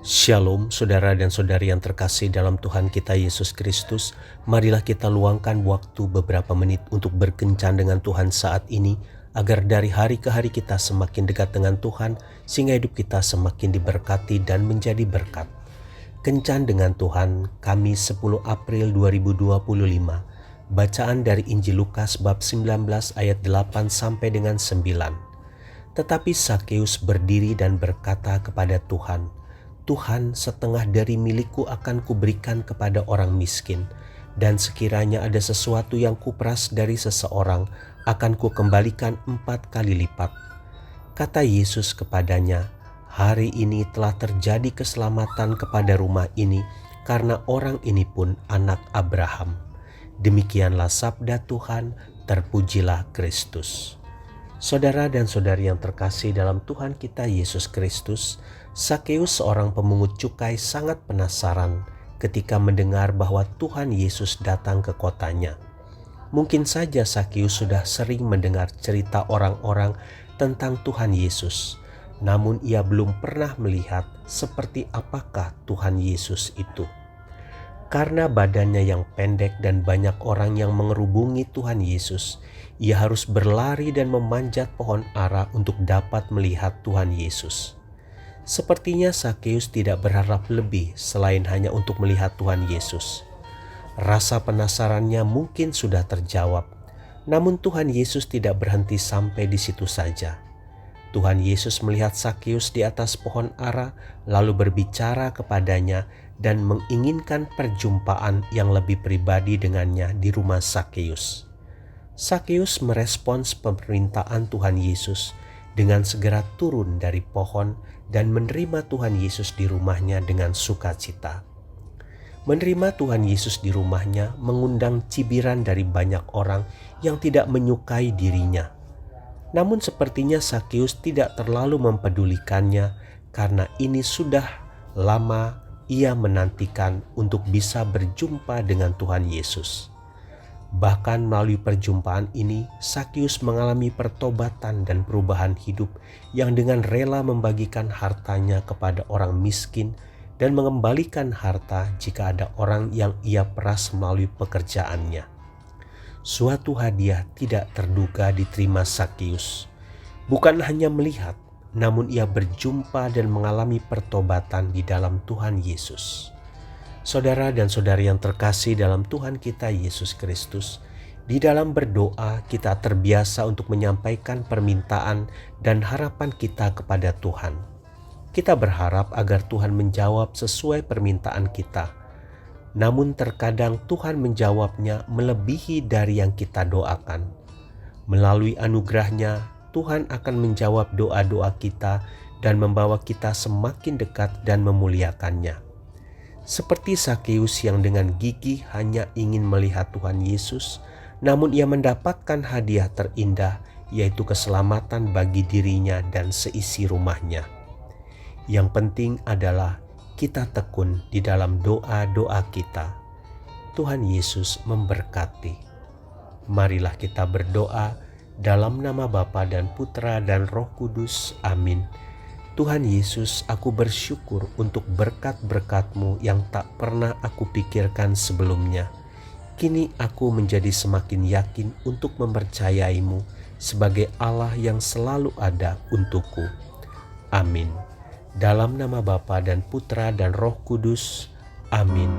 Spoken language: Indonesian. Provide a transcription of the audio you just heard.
Shalom saudara dan saudari yang terkasih dalam Tuhan kita Yesus Kristus. Marilah kita luangkan waktu beberapa menit untuk berkencan dengan Tuhan saat ini, agar dari hari ke hari kita semakin dekat dengan Tuhan, sehingga hidup kita semakin diberkati dan menjadi berkat. Kencan dengan Tuhan, Kamis 10 April 2025. Bacaan dari Injil Lukas bab 19 ayat 8 sampai dengan 9. Tetapi Sakeus berdiri dan berkata kepada Tuhan, "Tuhan, setengah dari milikku akan kuberikan kepada orang miskin, dan sekiranya ada sesuatu yang kuperas dari seseorang, akan kukembalikan 4 kali lipat." Kata Yesus kepadanya, "Hari ini telah terjadi keselamatan kepada rumah ini, karena orang ini pun anak Abraham." Demikianlah sabda Tuhan, terpujilah Kristus. Saudara dan saudari yang terkasih dalam Tuhan kita Yesus Kristus, Sakeus, seorang pemungut cukai, sangat penasaran ketika mendengar bahwa Tuhan Yesus datang ke kotanya. Mungkin saja Sakeus sudah sering mendengar cerita orang-orang tentang Tuhan Yesus, namun ia belum pernah melihat seperti apakah Tuhan Yesus itu. Karena badannya yang pendek dan banyak orang yang mengerubungi Tuhan Yesus, ia harus berlari dan memanjat pohon ara untuk dapat melihat Tuhan Yesus. Sepertinya Sakeus tidak berharap lebih selain hanya untuk melihat Tuhan Yesus. Rasa penasarannya mungkin sudah terjawab, namun Tuhan Yesus tidak berhenti sampai di situ saja. Tuhan Yesus melihat Sakeus di atas pohon ara, lalu berbicara kepadanya dan menginginkan perjumpaan yang lebih pribadi dengannya di rumah Sakeus. Sakeus merespons permintaan Tuhan Yesus dengan segera turun dari pohon dan menerima Tuhan Yesus di rumahnya dengan sukacita. Menerima Tuhan Yesus di rumahnya mengundang cibiran dari banyak orang yang tidak menyukai dirinya. Namun sepertinya Sakeus tidak terlalu mempedulikannya, karena ini sudah lama ia menantikan untuk bisa berjumpa dengan Tuhan Yesus. Bahkan melalui perjumpaan ini, Sakeus mengalami pertobatan dan perubahan hidup yang dengan rela membagikan hartanya kepada orang miskin dan mengembalikan harta jika ada orang yang ia peras melalui pekerjaannya. Suatu hadiah tidak terduga diterima Sakeus. Bukan hanya melihat, namun ia berjumpa dan mengalami pertobatan di dalam Tuhan Yesus. Saudara dan saudari yang terkasih dalam Tuhan kita Yesus Kristus, di dalam berdoa kita terbiasa untuk menyampaikan permintaan dan harapan kita kepada Tuhan. Kita berharap agar Tuhan menjawab sesuai permintaan kita. Namun terkadang Tuhan menjawabnya melebihi dari yang kita doakan. Melalui anugerahnya, Tuhan akan menjawab doa-doa kita dan membawa kita semakin dekat dan memuliakannya. Seperti Sakeus yang dengan gigih hanya ingin melihat Tuhan Yesus, namun ia mendapatkan hadiah terindah, yaitu keselamatan bagi dirinya dan seisi rumahnya. Yang penting adalah kita tekun di dalam doa-doa kita. Tuhan Yesus memberkati. Marilah kita berdoa dalam nama Bapa dan Putra dan Roh Kudus. Amin. Tuhan Yesus, aku bersyukur untuk berkat-berkat-Mu yang tak pernah aku pikirkan sebelumnya. Kini aku menjadi semakin yakin untuk mempercayai-Mu sebagai Allah yang selalu ada untukku. Amin. Dalam nama Bapa dan Putra dan Roh Kudus. Amin.